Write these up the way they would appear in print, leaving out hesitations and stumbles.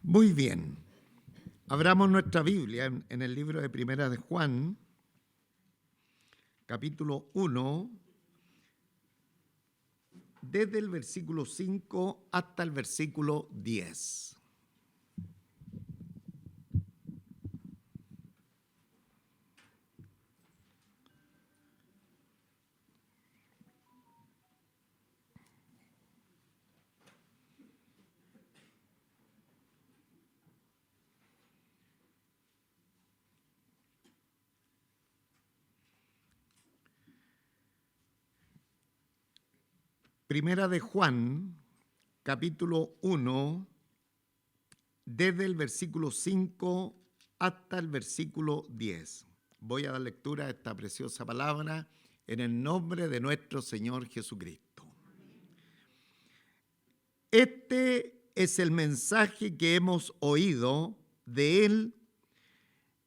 Muy bien. Abramos nuestra Biblia en el libro de Primera de Juan, capítulo 1, desde el versículo 5 hasta el versículo 10. Primera de Juan, capítulo 1, desde el versículo 5 hasta el versículo 10. Voy a dar lectura a esta preciosa palabra en el nombre de nuestro Señor Jesucristo. Este es el mensaje que hemos oído de Él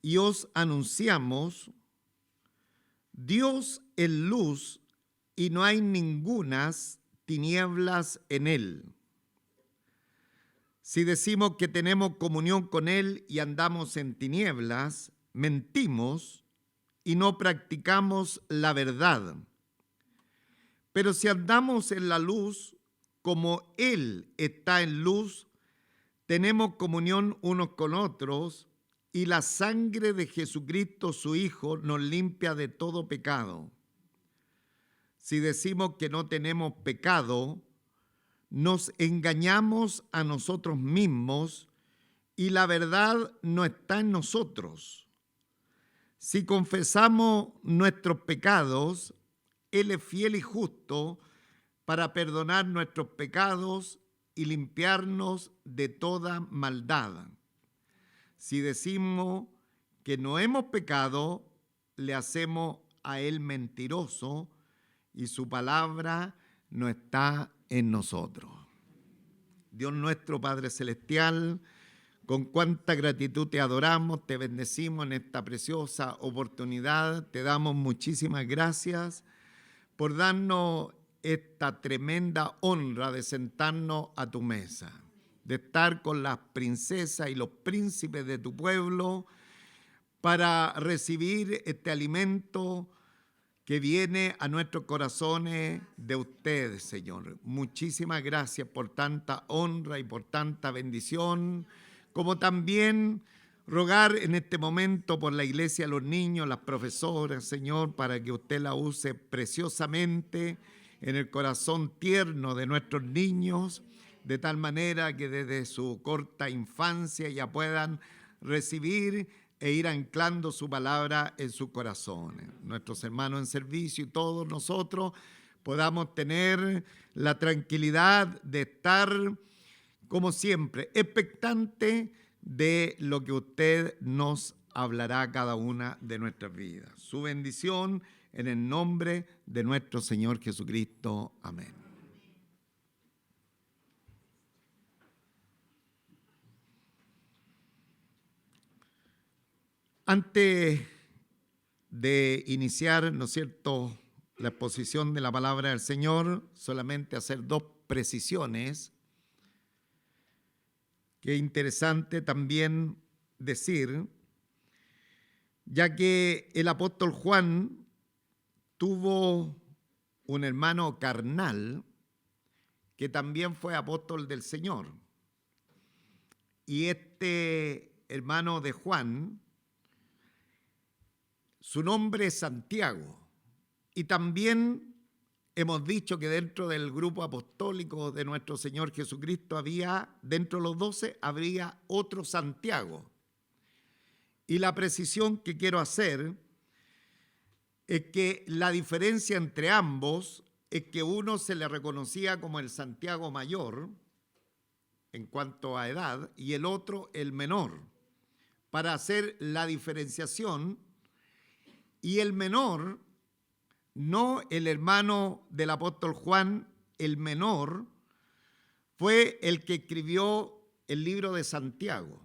y os anunciamos: Dios es luz y no hay ningunas tinieblas en Él. Si decimos que tenemos comunión con Él y andamos en tinieblas, mentimos y no practicamos la verdad. Pero si andamos en la luz, como Él está en luz, tenemos comunión unos con otros, y la sangre de Jesucristo, su Hijo, nos limpia de todo pecado. Si decimos que no tenemos pecado, nos engañamos a nosotros mismos y la verdad no está en nosotros. Si confesamos nuestros pecados, Él es fiel y justo para perdonar nuestros pecados y limpiarnos de toda maldad. Si decimos que no hemos pecado, le hacemos a Él mentiroso y su palabra no está en nosotros. Dios nuestro Padre Celestial, con cuánta gratitud te adoramos, te bendecimos en esta preciosa oportunidad. Te damos muchísimas gracias por darnos esta tremenda honra de sentarnos a tu mesa, de estar con las princesas y los príncipes de tu pueblo para recibir este alimento que viene a nuestros corazones de ustedes, Señor. Muchísimas gracias por tanta honra y por tanta bendición, como también rogar en este momento por la iglesia, los niños, las profesoras, Señor, para que usted la use preciosamente en el corazón tierno de nuestros niños, de tal manera que desde su corta infancia ya puedan recibir e ir anclando su palabra en sus corazones. Nuestros hermanos en servicio y todos nosotros podamos tener la tranquilidad de estar, como siempre, expectante de lo que usted nos hablará a cada una de nuestras vidas. Su bendición en el nombre de nuestro Señor Jesucristo. Amén. Antes de iniciar, ¿no es cierto?, la exposición de la palabra del Señor, solamente hacer dos precisiones que es interesante también decir, ya que el apóstol Juan tuvo un hermano carnal que también fue apóstol del Señor. Y este hermano de Juan, su nombre es Santiago. Y también hemos dicho que dentro del grupo apostólico de nuestro Señor Jesucristo había, dentro de los 12, habría otro Santiago. Y la precisión que quiero hacer es que la diferencia entre ambos es que uno se le reconocía como el Santiago mayor en cuanto a edad y el otro el menor, para hacer la diferenciación. Y el menor, no el hermano del apóstol Juan, el menor, fue el que escribió el libro de Santiago,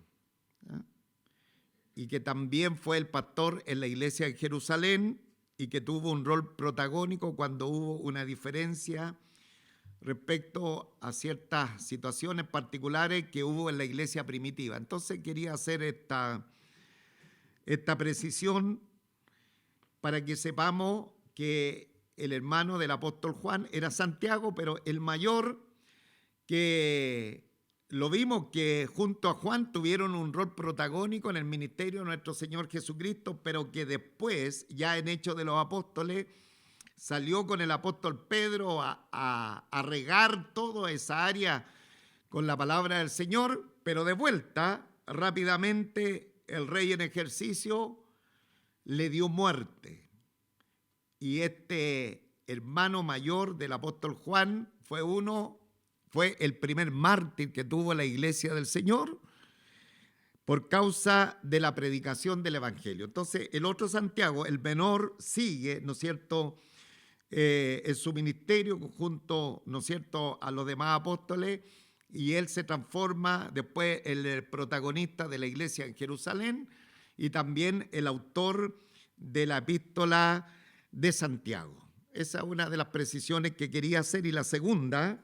¿eh? Y que también fue el pastor en la iglesia de Jerusalén y que tuvo un rol protagónico cuando hubo una diferencia respecto a ciertas situaciones particulares que hubo en la iglesia primitiva. Entonces quería hacer esta precisión para que sepamos que el hermano del apóstol Juan era Santiago, pero el mayor, que lo vimos que junto a Juan tuvieron un rol protagónico en el ministerio de nuestro Señor Jesucristo, pero que después, ya en Hechos de los Apóstoles, salió con el apóstol Pedro a regar toda esa área con la palabra del Señor, pero de vuelta, rápidamente, el rey en ejercicio le dio muerte. Y este hermano mayor del apóstol Juan fue el primer mártir que tuvo la iglesia del Señor por causa de la predicación del evangelio. Entonces, el otro Santiago, el menor, sigue, ¿no es cierto?, en su ministerio junto, ¿no es cierto?, a los demás apóstoles, y él se transforma después en el protagonista de la iglesia en Jerusalén y también el autor de la epístola de Santiago. Esa es una de las precisiones que quería hacer. Y la segunda,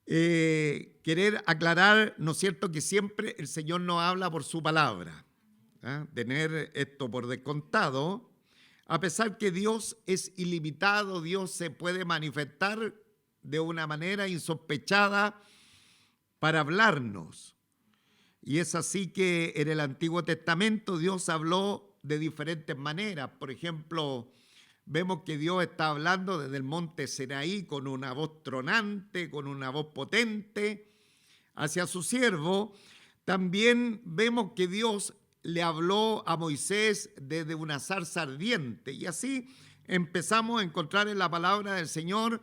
querer aclarar, ¿no es cierto?, que siempre el Señor nos habla por su palabra. Tener esto por descontado. A pesar que Dios es ilimitado, Dios se puede manifestar de una manera insospechada para hablarnos. Y es así que en el Antiguo Testamento Dios habló de diferentes maneras. Por ejemplo, vemos que Dios está hablando desde el monte Sinaí con una voz tronante, con una voz potente hacia su siervo. También vemos que Dios le habló a Moisés desde una zarza ardiente. Y así empezamos a encontrar en la palabra del Señor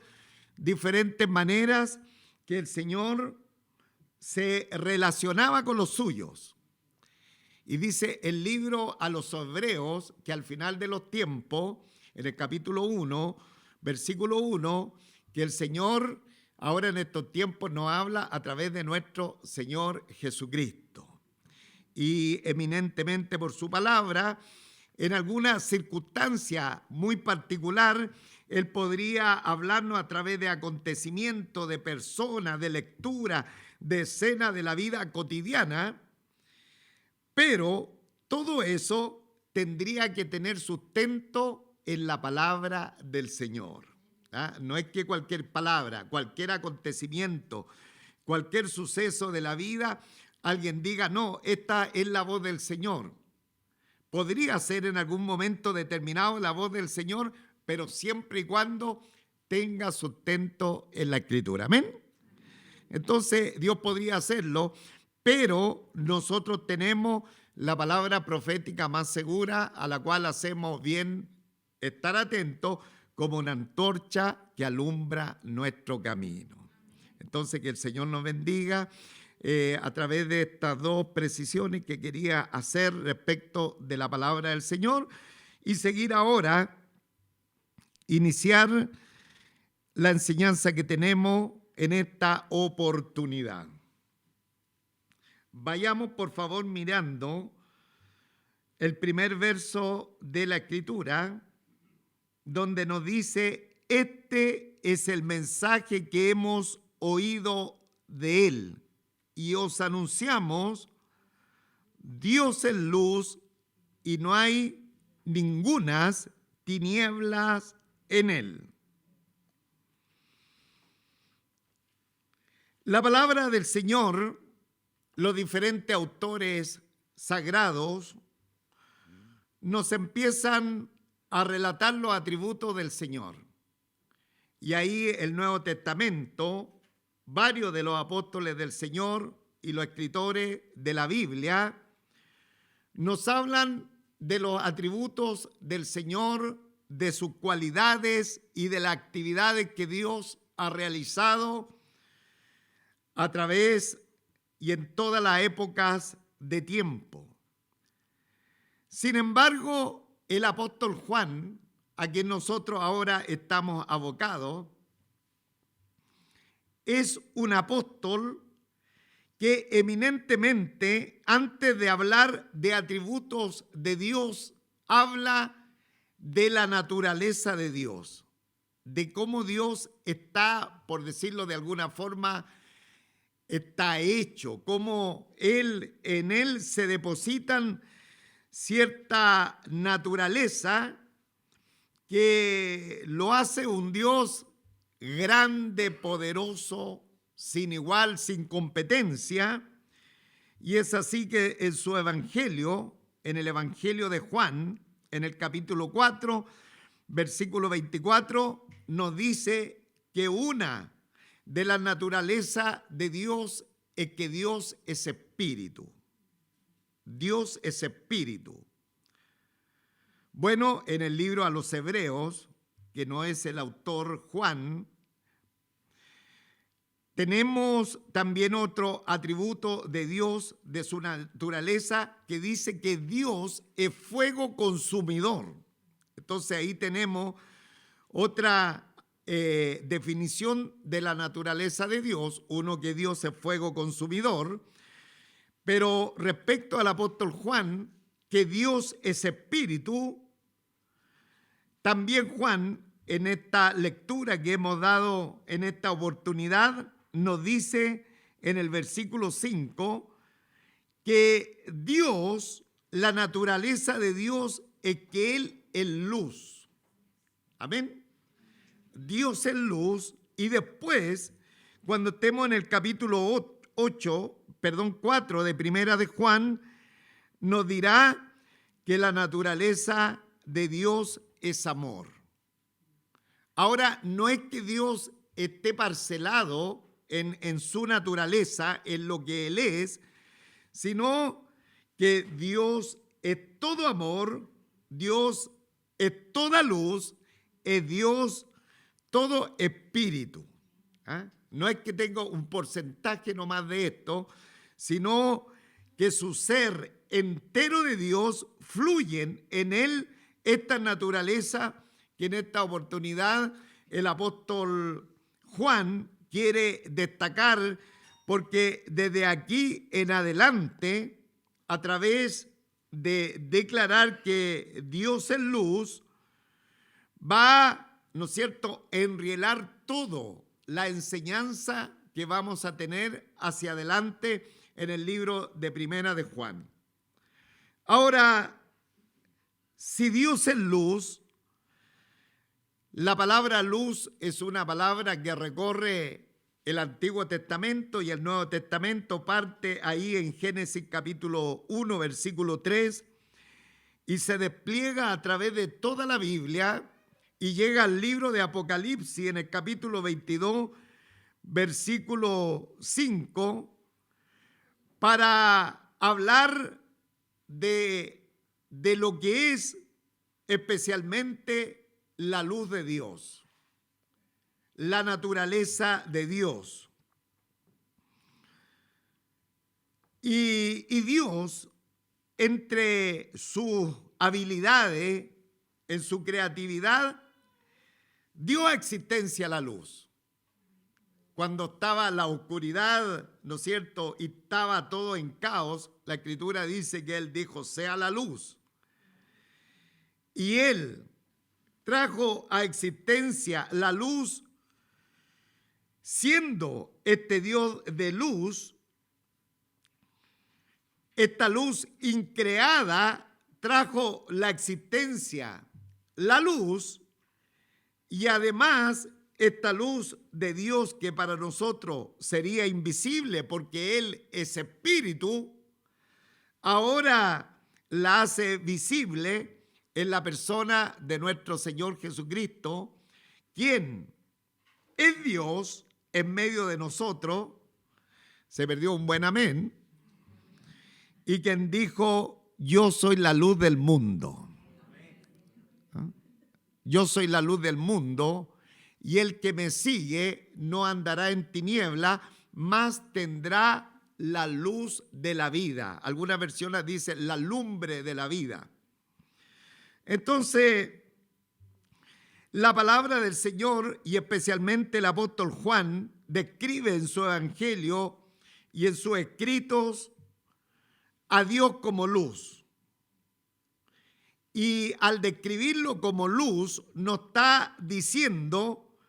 diferentes maneras que el Señor se relacionaba con los suyos. Y dice el libro a los Hebreos que al final de los tiempos, en el capítulo 1, versículo 1, que el Señor ahora en estos tiempos nos habla a través de nuestro Señor Jesucristo. Y eminentemente por su palabra, en alguna circunstancia muy particular, Él podría hablarnos a través de acontecimientos, de personas, de lectura, de escenas de la vida cotidiana, pero todo eso tendría que tener sustento en la palabra del Señor. No es que cualquier palabra, cualquier acontecimiento, cualquier suceso de la vida, alguien diga, no, esta es la voz del Señor. Podría ser en algún momento determinado la voz del Señor, pero siempre y cuando tenga sustento en la Escritura. ¿Amén? Entonces, Dios podría hacerlo, pero nosotros tenemos la palabra profética más segura, a la cual hacemos bien estar atentos, como una antorcha que alumbra nuestro camino. Entonces, que el Señor nos bendiga a través de estas dos precisiones que quería hacer respecto de la palabra del Señor, y seguir ahora, iniciar la enseñanza que tenemos en esta oportunidad. Vayamos por favor mirando el primer verso de la Escritura, donde nos dice, este es el mensaje que hemos oído de Él y os anunciamos, Dios es luz y no hay ningunas tinieblas en Él. La palabra del Señor, los diferentes autores sagrados nos empiezan a relatar los atributos del Señor. Y ahí el Nuevo Testamento, varios de los apóstoles del Señor y los escritores de la Biblia nos hablan de los atributos del Señor, de sus cualidades y de las actividades que Dios ha realizado a través y en todas las épocas de tiempo. Sin embargo, el apóstol Juan, a quien nosotros ahora estamos abocados, es un apóstol que eminentemente, antes de hablar de atributos de Dios, habla de la naturaleza de Dios. de cómo Dios está, por decirlo de alguna forma, está hecho, cómo en Él se depositan cierta naturaleza que lo hace un Dios grande, poderoso, sin igual, sin competencia. Y es así que en su evangelio, en el evangelio de Juan, en el capítulo 4, versículo 24, nos dice que una de las naturalezas de Dios es que Dios es espíritu. Dios es espíritu. Bueno, en el libro a los Hebreos, que no es el autor Juan, tenemos también otro atributo de Dios, de su naturaleza, que dice que Dios es fuego consumidor. Entonces ahí tenemos otra definición de la naturaleza de Dios, uno que Dios es fuego consumidor, pero respecto al apóstol Juan, que Dios es espíritu, también Juan, en esta lectura que hemos dado en esta oportunidad, nos dice en el versículo 5 que Dios, la naturaleza de Dios es que Él es luz. Amén. Dios es luz, y después, cuando estemos en el capítulo 4 de Primera de Juan, nos dirá que la naturaleza de Dios es amor. Ahora, no es que Dios esté parcelado en su naturaleza, en lo que Él es, sino que Dios es todo amor, Dios es toda luz, es Dios todo espíritu. ¿Ah? No es que tenga un porcentaje nomás de esto, sino que su ser entero de Dios fluyen en Él esta naturaleza que en esta oportunidad el apóstol Juan quiere destacar, porque desde aquí en adelante, a través de declarar que Dios es luz, va, ¿no es cierto?, a enrielar todo la enseñanza que vamos a tener hacia adelante en el libro de Primera de Juan. Ahora, si Dios es luz, la palabra luz es una palabra que recorre el Antiguo Testamento y el Nuevo Testamento, parte ahí en Génesis capítulo 1, versículo 3, y se despliega a través de toda la Biblia y llega al libro de Apocalipsis en el capítulo 22, versículo 5, para hablar de lo que es especialmente la luz de Dios, la naturaleza de Dios. Y Dios, entre sus habilidades, en su creatividad, dio existencia a la luz. Cuando estaba la oscuridad, ¿no es cierto?, y estaba todo en caos, la Escritura dice que Él dijo, sea la luz. Y Él trajo a existencia la luz, siendo este Dios de luz. Esta luz increada trajo la existencia, la luz, y además esta luz de Dios, que para nosotros sería invisible porque Él es espíritu, ahora la hace visible en la persona de nuestro Señor Jesucristo, quien es Dios en medio de nosotros. Se perdió un buen amén. Y quien dijo, yo soy la luz del mundo. ¿Ah? Yo soy la luz del mundo, y el que me sigue no andará en tiniebla, mas tendrá la luz de la vida. Algunas versiones dicen la lumbre de la vida. Entonces, la palabra del Señor, y especialmente el apóstol Juan, describe en su evangelio y en sus escritos a Dios como luz. Y al describirlo como luz, nos está diciendo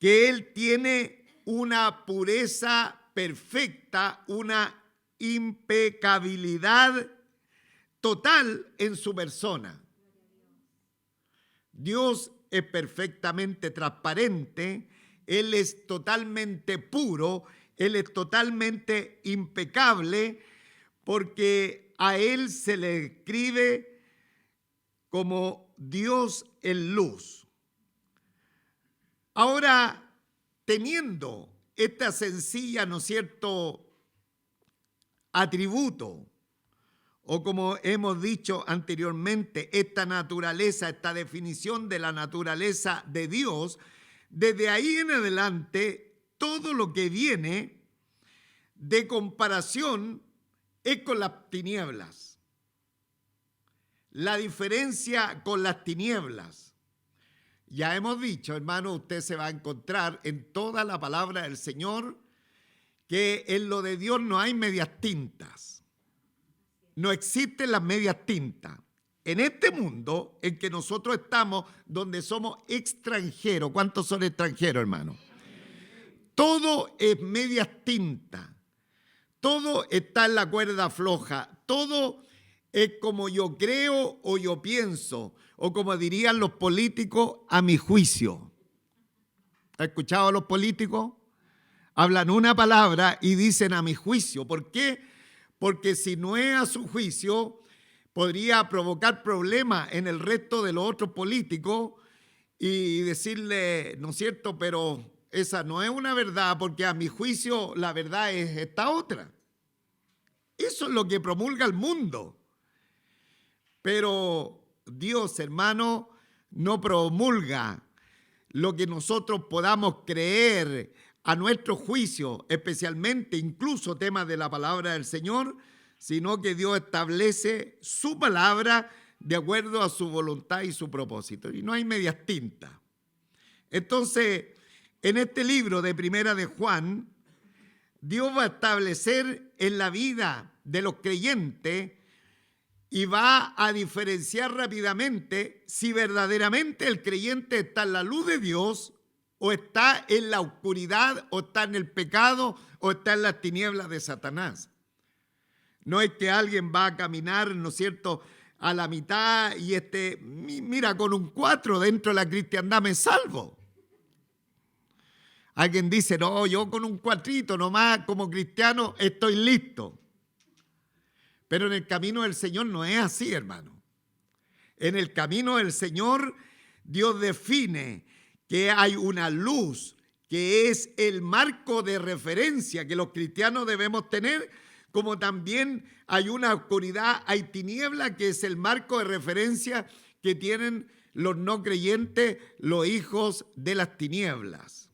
que Él tiene una pureza perfecta, una impecabilidad total en su persona. Dios es perfectamente transparente, Él es totalmente puro, Él es totalmente impecable, porque a Él se le describe como Dios en luz. Ahora, teniendo esta sencilla, ¿no es cierto?, atributo, o como hemos dicho anteriormente, esta naturaleza, esta definición de la naturaleza de Dios, desde ahí en adelante, todo lo que viene de comparación es con las tinieblas. La diferencia con las tinieblas. Ya hemos dicho, hermano, usted se va a encontrar en toda la palabra del Señor que en lo de Dios no hay medias tintas. No existen las medias tintas. En este mundo en que nosotros estamos, donde somos extranjeros, ¿cuántos son extranjeros, hermano? Todo es medias tintas. Todo está en la cuerda floja. Todo es como yo creo o yo pienso, o como dirían los políticos, a mi juicio. ¿Ha escuchado a los políticos? Hablan una palabra y dicen a mi juicio. ¿Por qué? Porque si no es a su juicio, podría provocar problemas en el resto de los otros políticos y decirle, ¿no es cierto?, pero esa no es una verdad, porque a mi juicio la verdad es esta otra. Eso es lo que promulga el mundo. Pero Dios, hermano, no promulga lo que nosotros podamos creer a nuestro juicio, especialmente incluso temas de la palabra del Señor, sino que Dios establece su palabra de acuerdo a su voluntad y su propósito. Y no hay medias tintas. Entonces, en este libro de Primera de Juan, Dios va a establecer en la vida de los creyentes y va a diferenciar rápidamente si verdaderamente el creyente está en la luz de Dios o está en la oscuridad o está en el pecado o está en las tinieblas de Satanás. No es que alguien va a caminar, ¿no es cierto?, a la mitad y mira, con un 4 dentro de la cristiandad me salvo. Alguien dice, no, yo con un 4 nomás como cristiano estoy listo. Pero en el camino del Señor no es así, hermano. En el camino del Señor, Dios define que hay una luz, que es el marco de referencia que los cristianos debemos tener, como también hay una oscuridad, hay tiniebla, que es el marco de referencia que tienen los no creyentes, los hijos de las tinieblas.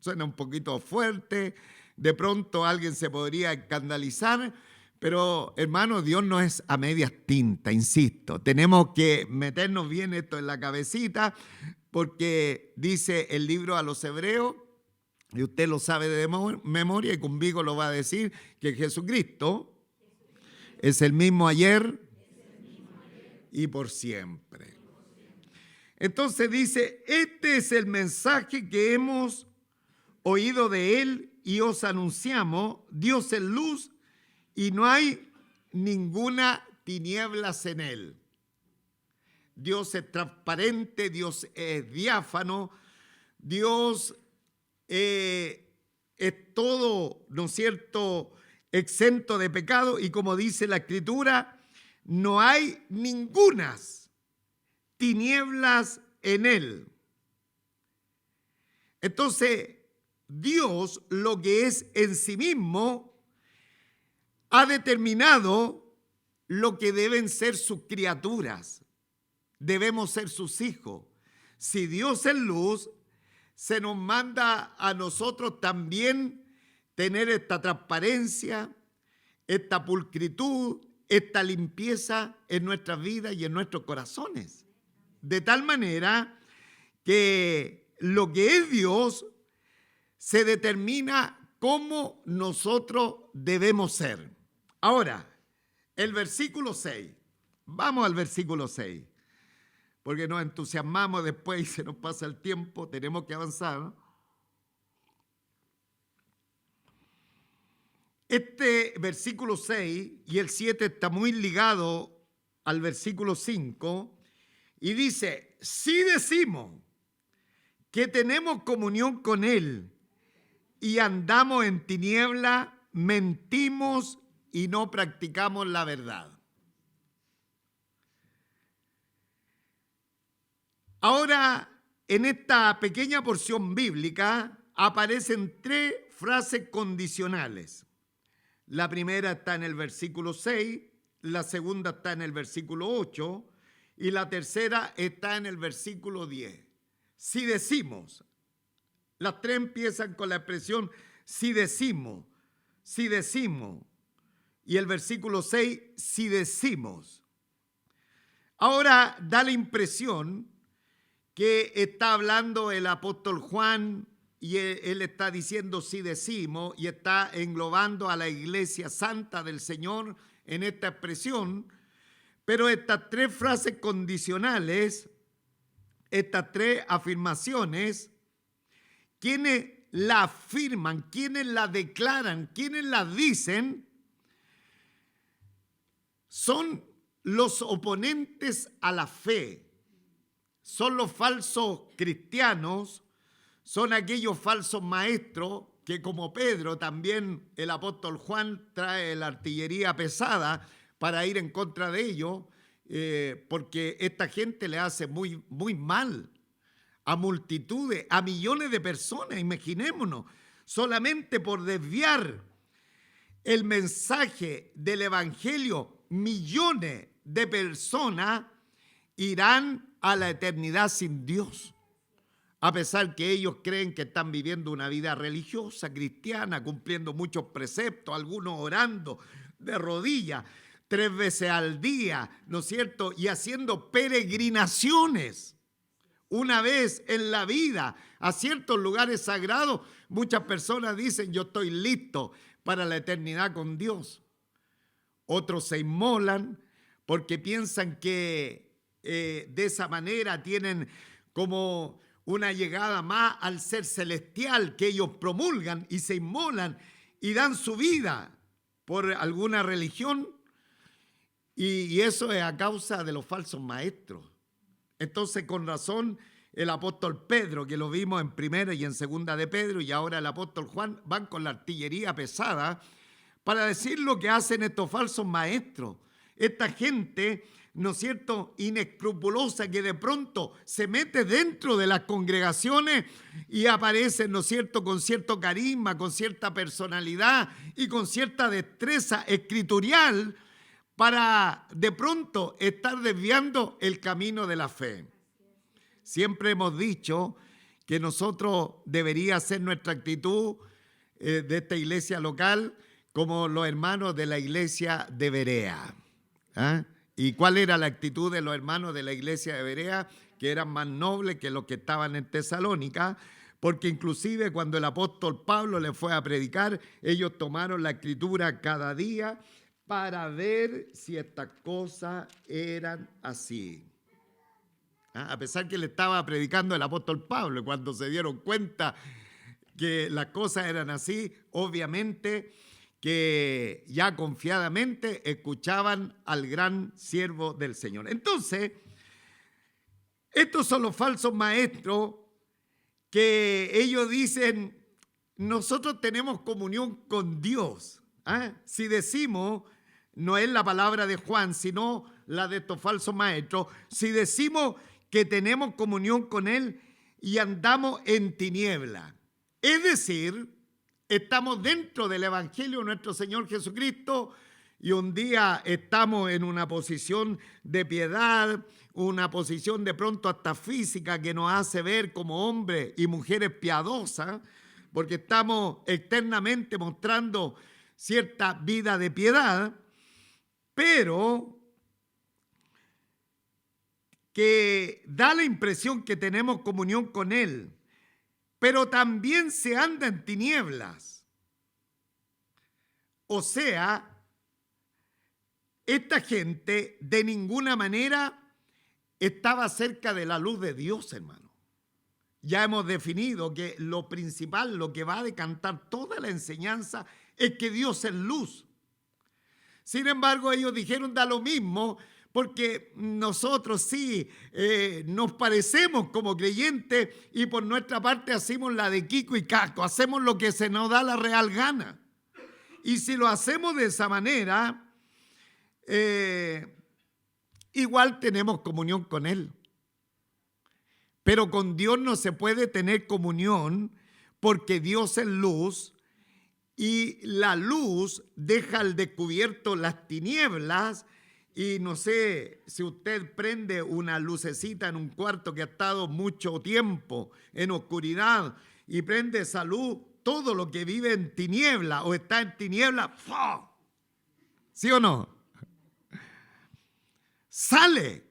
Suena un poquito fuerte, de pronto alguien se podría escandalizar, pero hermano, Dios no es a medias tintas, insisto. Tenemos que meternos bien esto en la cabecita, porque dice el libro a los Hebreos, y usted lo sabe de memoria y conmigo lo va a decir, que Jesucristo es el mismo ayer y por siempre. Entonces dice, este es el mensaje que hemos oído de Él y os anunciamos, Dios es luz y no hay ninguna tinieblas en Él. Dios es transparente, Dios es diáfano, Dios es todo, ¿no es cierto?, exento de pecado, y como dice la Escritura, no hay ningunas tinieblas en Él. Entonces, Dios, lo que es en sí mismo, ha determinado lo que deben ser sus criaturas. Debemos ser sus hijos. Si Dios es luz, se nos manda a nosotros también tener esta transparencia, esta pulcritud, esta limpieza en nuestras vidas y en nuestros corazones. De tal manera que lo que es Dios se determina cómo nosotros debemos ser. Ahora, el versículo 6. Vamos al versículo 6, porque nos entusiasmamos después y se nos pasa el tiempo, tenemos que avanzar, ¿no? Este versículo 6 y el 7 está muy ligado al versículo 5 y dice, si decimos que tenemos comunión con Él y andamos en tiniebla, mentimos y no practicamos la verdad. Ahora, en esta pequeña porción bíblica aparecen tres frases condicionales. La primera está en el versículo 6, la segunda está en el versículo 8 y la tercera está en el versículo 10. Si decimos, las tres empiezan con la expresión si decimos, y el versículo 6, si decimos. Ahora da la impresión que está hablando el apóstol Juan y él está diciendo si decimos y está englobando a la iglesia santa del Señor en esta expresión, pero estas tres frases condicionales, estas tres afirmaciones, ¿quiénes la afirman? ¿Quiénes la declaran? ¿Quiénes la dicen? Son los oponentes a la fe. Son los falsos cristianos, son aquellos falsos maestros que como Pedro también el apóstol Juan trae la artillería pesada para ir en contra de ellos, porque esta gente le hace muy, muy mal a multitudes, a millones de personas, imaginémonos, solamente por desviar el mensaje del evangelio, millones de personas irán a la eternidad sin Dios, a pesar que ellos creen que están viviendo una vida religiosa, cristiana, cumpliendo muchos preceptos, algunos orando de rodillas 3 veces al día, ¿no es cierto? Y haciendo peregrinaciones una vez en la vida a ciertos lugares sagrados. Muchas personas dicen, yo estoy listo para la eternidad con Dios. Otros se inmolan porque piensan que de esa manera tienen como una llegada más al ser celestial que ellos promulgan y se inmolan y dan su vida por alguna religión, y eso es a causa de los falsos maestros. Entonces, con razón, el apóstol Pedro, que lo vimos en primera y en segunda de Pedro, y ahora el apóstol Juan, van con la artillería pesada para decir lo que hacen estos falsos maestros. Esta gente, ¿no es cierto?, inescrupulosa, que de pronto se mete dentro de las congregaciones y aparece, ¿no es cierto?, con cierto carisma, con cierta personalidad y con cierta destreza escritorial para de pronto estar desviando el camino de la fe. Siempre hemos dicho que nosotros debería ser nuestra actitud de esta iglesia local como los hermanos de la iglesia de Berea. ¿Ah? ¿Y cuál era la actitud de los hermanos de la iglesia de Berea? Que eran más nobles que los que estaban en Tesalónica, porque inclusive cuando el apóstol Pablo les fue a predicar, ellos tomaron la escritura cada día para ver si estas cosas eran así. A pesar que le estaba predicando el apóstol Pablo, cuando se dieron cuenta que las cosas eran así, obviamente que ya confiadamente escuchaban al gran siervo del Señor. Entonces, estos son los falsos maestros que ellos dicen, nosotros tenemos comunión con Dios. Si decimos, no es la palabra de Juan, sino la de estos falsos maestros, si decimos que tenemos comunión con Él y andamos en tiniebla, es decir, estamos dentro del Evangelio de nuestro Señor Jesucristo y un día estamos en una posición de piedad, una posición de pronto hasta física que nos hace ver como hombres y mujeres piadosas, porque estamos externamente mostrando cierta vida de piedad, pero que da la impresión que tenemos comunión con Él, pero también se anda en tinieblas. O sea, esta gente de ninguna manera estaba cerca de la luz de Dios, hermano. Ya hemos definido que lo principal, lo que va a decantar toda la enseñanza, es que Dios es luz. Sin embargo, ellos dijeron, da lo mismo, porque nosotros sí nos parecemos como creyentes y por nuestra parte hacemos la de Kiko y Caco, hacemos lo que se nos da la real gana. Y si lo hacemos de esa manera, igual tenemos comunión con Él. Pero con Dios no se puede tener comunión porque Dios es luz y la luz deja al descubierto las tinieblas. Y no sé si usted prende una lucecita en un cuarto que ha estado mucho tiempo en oscuridad y prende esa luz, todo lo que vive en tiniebla o está en tiniebla, ¡fua! ¿Sí o no? Sale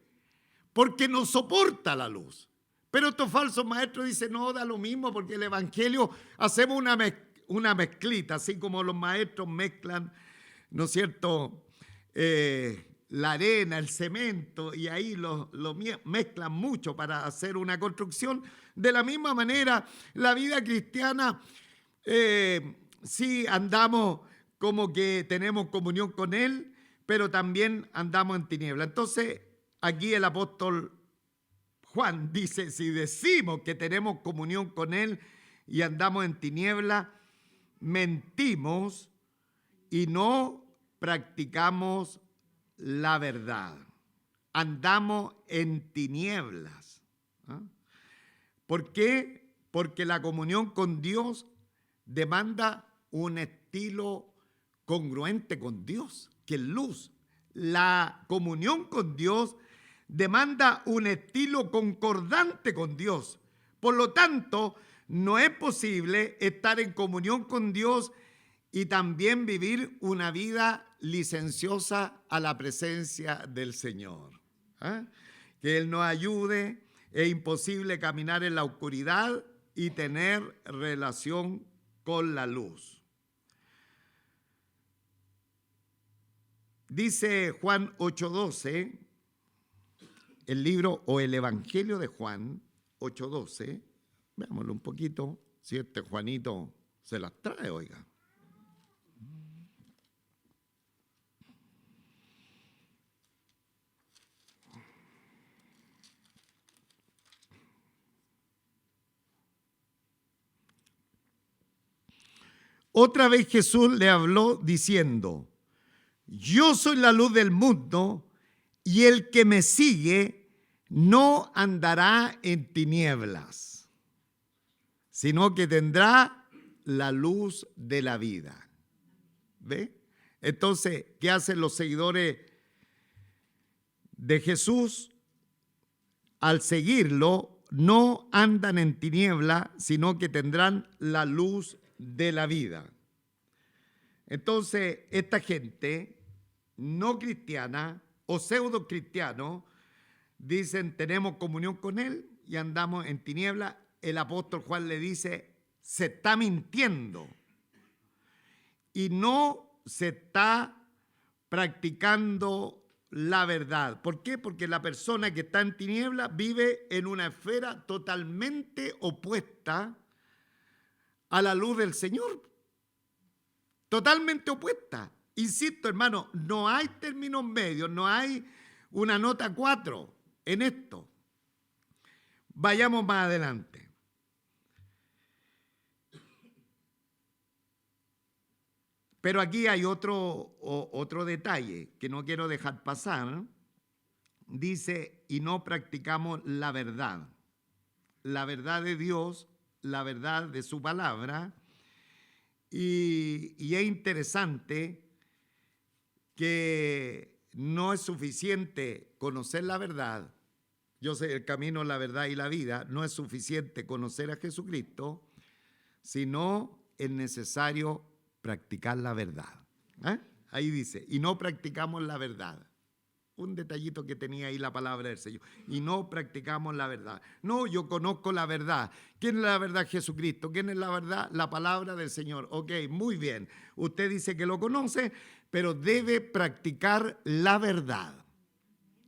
porque no soporta la luz. Pero estos falsos maestros dicen, no, da lo mismo porque el evangelio, hacemos una mezclita, así como los maestros mezclan, ¿no es cierto?, la arena, el cemento, y ahí lo mezclan mucho para hacer una construcción. De la misma manera, la vida cristiana, sí andamos como que tenemos comunión con Él, pero también andamos en tiniebla. Entonces, aquí el apóstol Juan dice, si decimos que tenemos comunión con Él y andamos en tiniebla, mentimos y no practicamos la verdad. Andamos en tinieblas. ¿Ah? ¿Por qué? Porque la comunión con Dios demanda un estilo congruente con Dios, que es luz. La comunión con Dios demanda un estilo concordante con Dios. Por lo tanto, no es posible estar en comunión con Dios y también vivir una vida licenciosa a la presencia del Señor. ¿Ah? Que Él nos ayude. Es imposible caminar en la oscuridad y tener relación con la luz. Dice Juan 8:12, el libro o el Evangelio de Juan 8:12, veámoslo un poquito, si este Juanito se las trae, oiga. Otra vez Jesús le habló diciendo, yo soy la luz del mundo y el que me sigue no andará en tinieblas, sino que tendrá la luz de la vida. ¿Ve? Entonces, ¿qué hacen los seguidores de Jesús? Al seguirlo, no andan en tiniebla, sino que tendrán la luz de la vida. Entonces, esta gente no cristiana o pseudo cristiano dicen tenemos comunión con Él y andamos en tiniebla. El apóstol Juan le dice, se está mintiendo y no se está practicando la verdad. ¿Por qué? Porque la persona que está en tiniebla vive en una esfera totalmente opuesta a la luz del Señor. Totalmente opuesta. Insisto, hermano, no hay términos medios, no hay una nota 4 en esto. Vayamos más adelante. Pero aquí hay otro detalle que no quiero dejar pasar. Dice, y no practicamos la verdad de Dios, la verdad de su palabra. Y es interesante que no es suficiente conocer la verdad. Yo sé el camino, la verdad y la vida. No es suficiente conocer a Jesucristo, sino es necesario practicar la verdad. ¿Eh? Ahí dice, y no practicamos la verdad. un detallito que tenía ahí la palabra del Señor. Y no practicamos la verdad. No, yo conozco la verdad. ¿Quién es la verdad? Jesucristo. ¿Quién es la verdad? La palabra del Señor. Ok, muy bien. Usted dice que lo conoce, pero debe practicar la verdad.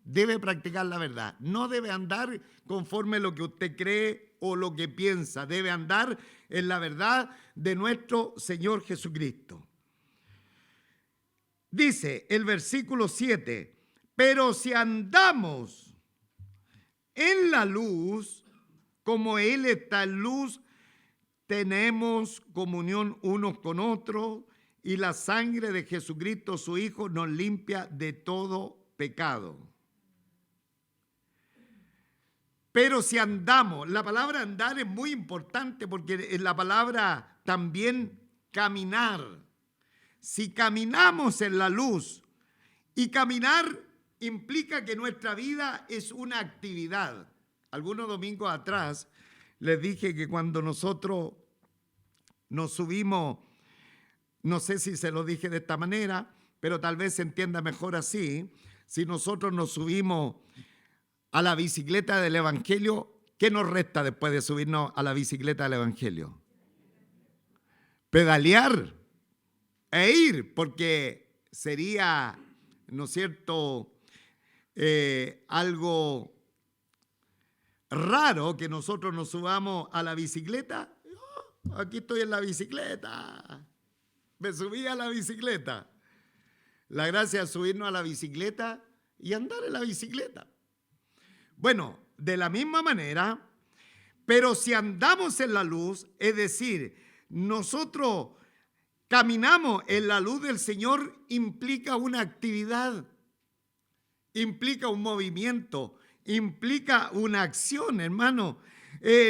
Debe practicar la verdad. No debe andar conforme lo que usted cree o lo que piensa. Debe andar en la verdad de nuestro Señor Jesucristo. Dice el versículo 7, pero si andamos en la luz, como Él está en luz, tenemos comunión unos con otros y la sangre de Jesucristo, su Hijo, nos limpia de todo pecado. Pero si andamos, la palabra andar es muy importante porque es la palabra también caminar. Si caminamos en la luz, y caminar implica que nuestra vida es una actividad. Algunos domingos atrás les dije que cuando nosotros nos subimos, no sé si se lo dije de esta manera, pero tal vez se entienda mejor así, si nosotros nos subimos a la bicicleta del Evangelio, ¿qué nos resta después de subirnos a la bicicleta del Evangelio? Pedalear e ir, porque sería, ¿no es cierto?, algo raro que nosotros nos subamos a la bicicleta. Oh, aquí estoy en la bicicleta. Me subí a la bicicleta. La gracia es subirnos a la bicicleta y andar en la bicicleta. Bueno, de la misma manera, pero si andamos en la luz, es decir, nosotros caminamos en la luz del Señor, implica una actividad, implica un movimiento, implica una acción, hermano.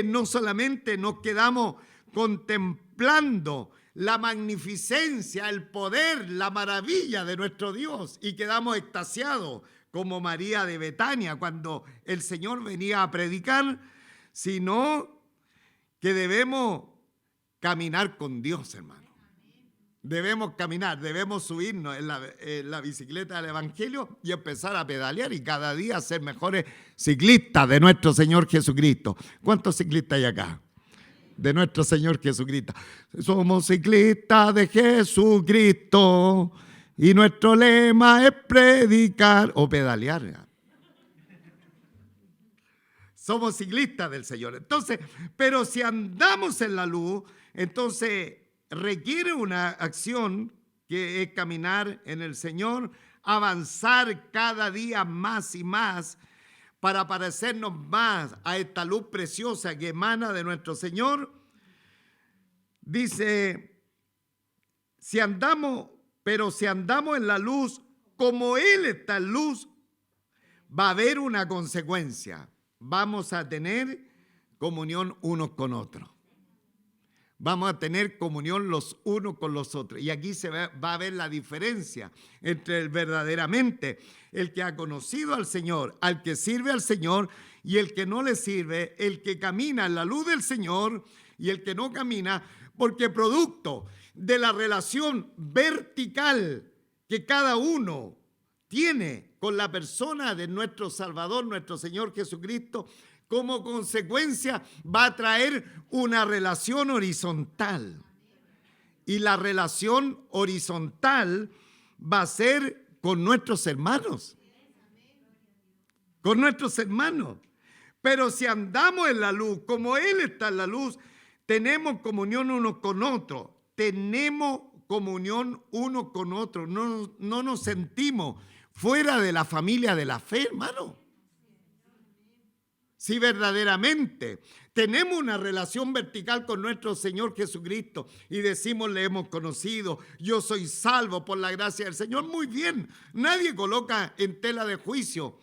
No solamente nos quedamos contemplando la magnificencia, el poder, la maravilla de nuestro Dios y quedamos extasiados como María de Betania cuando el Señor venía a predicar, sino que debemos caminar con Dios, hermano. Debemos caminar, debemos subirnos en la bicicleta del Evangelio y empezar a pedalear y cada día ser mejores ciclistas de nuestro Señor Jesucristo. ¿Cuántos ciclistas hay acá? De nuestro Señor Jesucristo. Somos ciclistas de Jesucristo y nuestro lema es predicar o pedalear. Somos ciclistas del Señor. Entonces, pero si andamos en la luz, entonces requiere una acción que es caminar en el Señor, avanzar cada día más y más para parecernos más a esta luz preciosa que emana de nuestro Señor. Dice, pero si andamos en la luz, como Él está en luz, va a haber una consecuencia. Vamos a tener comunión unos con otros. Vamos a tener comunión los unos con los otros. Y aquí va a ver la diferencia entre verdaderamente el que ha conocido al Señor, al que sirve al Señor, y el que no le sirve, el que camina en la luz del Señor y el que no camina, porque producto de la relación vertical que cada uno tiene con la persona de nuestro Salvador, nuestro Señor Jesucristo, como consecuencia va a traer una relación horizontal. Y la relación horizontal va a ser con nuestros hermanos. Con nuestros hermanos. Pero si andamos en la luz, como Él está en la luz, tenemos comunión unos con otros. Tenemos comunión unos con otros. No nos sentimos fuera de la familia de la fe, hermano. Si verdaderamente tenemos una relación vertical con nuestro Señor Jesucristo y decimos le hemos conocido, yo soy salvo por la gracia del Señor, muy bien, nadie coloca en tela de juicio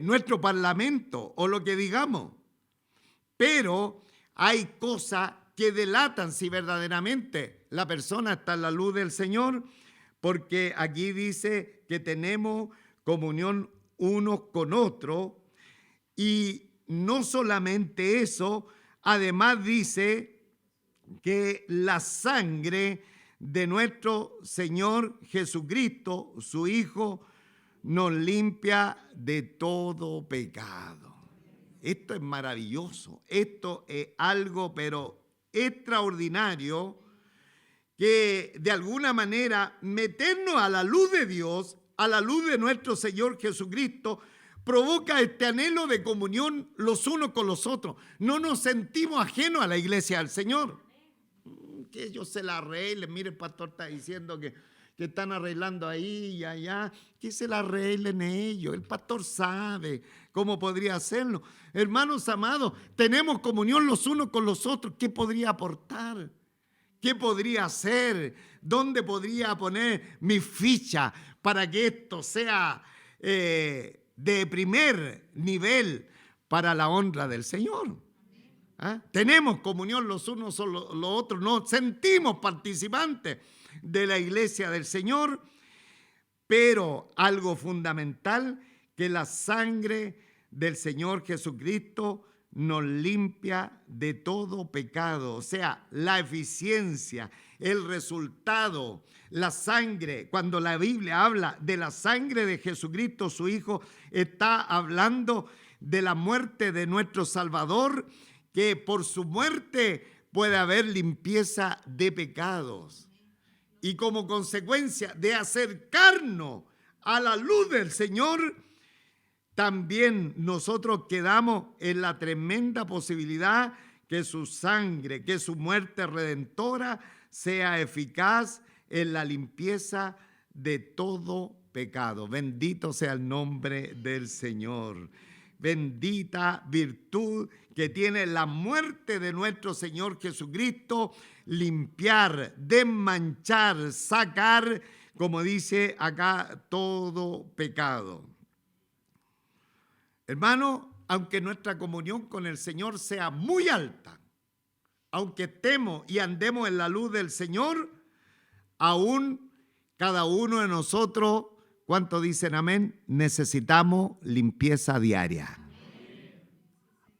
nuestro parlamento o lo que digamos, pero hay cosas que delatan si verdaderamente la persona está en la luz del Señor, porque aquí dice que tenemos comunión unos con otros. Y no solamente eso, además dice que la sangre de nuestro Señor Jesucristo, su Hijo, nos limpia de todo pecado. Esto es maravilloso, esto es algo pero extraordinario, que de alguna manera meternos a la luz de Dios, a la luz de nuestro Señor Jesucristo, provoca este anhelo de comunión los unos con los otros. No nos sentimos ajenos a la iglesia del Señor. Que ellos se la arreglen. Mire, el pastor está diciendo que están arreglando ahí y allá. Que se la arreglen ellos. El pastor sabe cómo podría hacerlo. Hermanos amados, tenemos comunión los unos con los otros. ¿Qué podría aportar? ¿Qué podría hacer? ¿Dónde podría poner mi ficha para que esto sea de primer nivel para la honra del Señor? ¿Ah? Tenemos comunión los unos con los otros, nos sentimos participantes de la iglesia del Señor, pero algo fundamental, que la sangre del Señor Jesucristo nos limpia de todo pecado. O sea, la eficiencia, el resultado, la sangre, cuando la Biblia habla de la sangre de Jesucristo, su Hijo, está hablando de la muerte de nuestro Salvador, que por su muerte puede haber limpieza de pecados. Y como consecuencia de acercarnos a la luz del Señor, también nosotros quedamos en la tremenda posibilidad que su sangre, que su muerte redentora sea eficaz en la limpieza de todo pecado. Bendito sea el nombre del Señor. Bendita virtud que tiene la muerte de nuestro Señor Jesucristo, limpiar, desmanchar, sacar, como dice acá, todo pecado. Hermano, aunque nuestra comunión con el Señor sea muy alta, aunque estemos y andemos en la luz del Señor, aún cada uno de nosotros, ¿cuántos dicen amén? Necesitamos limpieza diaria.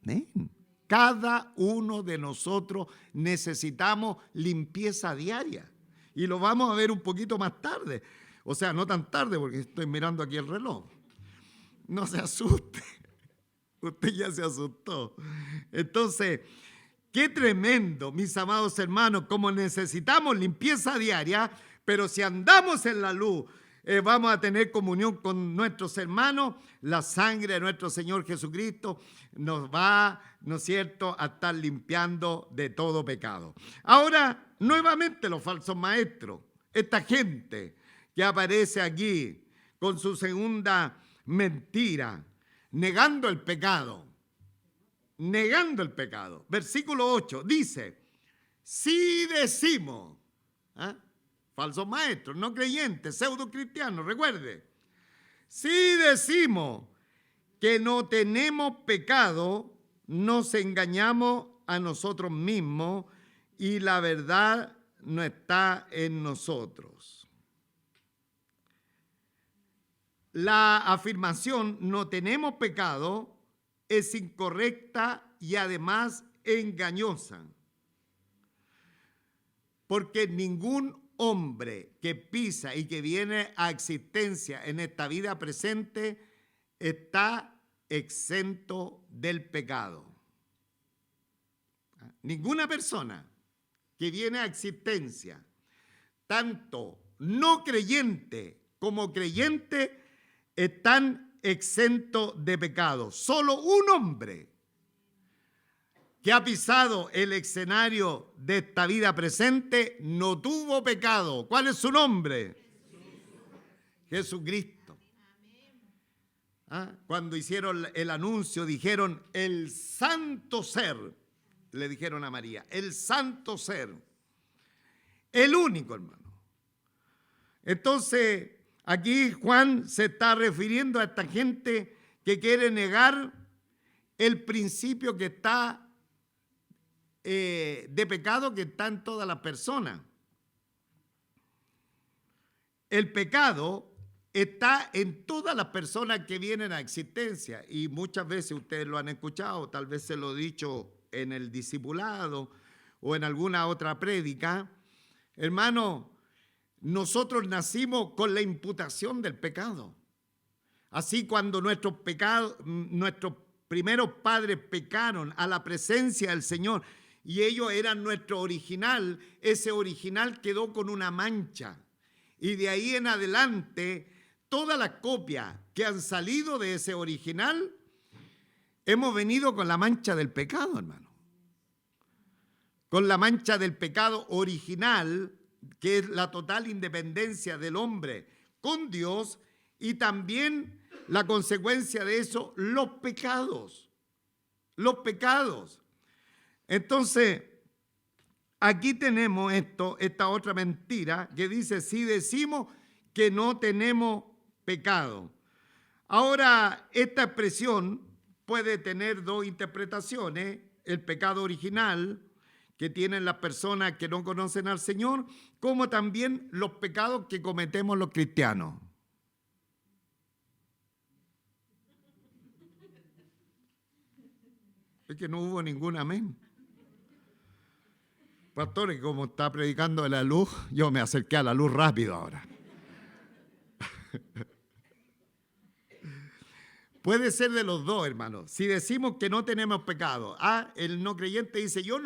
Amén. Cada uno de nosotros necesitamos limpieza diaria. Y lo vamos a ver un poquito más tarde. O sea, no tan tarde porque estoy mirando aquí el reloj. No se asuste. Usted ya se asustó. Entonces, qué tremendo, mis amados hermanos, como necesitamos limpieza diaria, pero si andamos en la luz, vamos a tener comunión con nuestros hermanos. La sangre de nuestro Señor Jesucristo nos va, ¿no es cierto?, a estar limpiando de todo pecado. Ahora, nuevamente los falsos maestros, esta gente que aparece aquí con su segunda mentira, negando el pecado. Negando el pecado. Versículo 8 dice, si decimos, falsos maestros, no creyentes, pseudo cristianos, recuerde, si decimos que no tenemos pecado, nos engañamos a nosotros mismos y la verdad no está en nosotros. La afirmación no tenemos pecado es incorrecta y además engañosa, porque ningún hombre que pisa y que viene a existencia en esta vida presente está exento del pecado. Ninguna persona que viene a existencia, tanto no creyente como creyente, están exentos de pecado. Solo un hombre que ha pisado el escenario de esta vida presente no tuvo pecado. ¿Cuál es su nombre? Jesucristo. Cuando hicieron el anuncio, dijeron el santo ser, le dijeron a María, el santo ser, el único, hermano. Entonces, aquí Juan se está refiriendo a esta gente que quiere negar el principio que está de pecado que está en todas las personas. El pecado está en todas las personas que vienen a existencia y muchas veces ustedes lo han escuchado, tal vez se lo he dicho en el discipulado o en alguna otra prédica. Hermano, nosotros nacimos con la imputación del pecado. Así cuando nuestros primeros padres pecaron a la presencia del Señor y ellos eran nuestro original, ese original quedó con una mancha. Y de ahí en adelante, todas las copias que han salido de ese original, hemos venido con la mancha del pecado, hermano. Con la mancha del pecado original, que es la total independencia del hombre con Dios, y también la consecuencia de eso, los pecados. Los pecados. Entonces, aquí tenemos esta otra mentira que dice, si decimos que no tenemos pecado. Ahora, esta expresión puede tener dos interpretaciones: el pecado original que tienen las personas que no conocen al Señor, como también los pecados que cometemos los cristianos. Es que no hubo ningún amén. Pastor, como está predicando de la luz, yo me acerqué a la luz rápido ahora. Puede ser de los dos, hermanos. Si decimos que no tenemos pecado, el no creyente dice, yo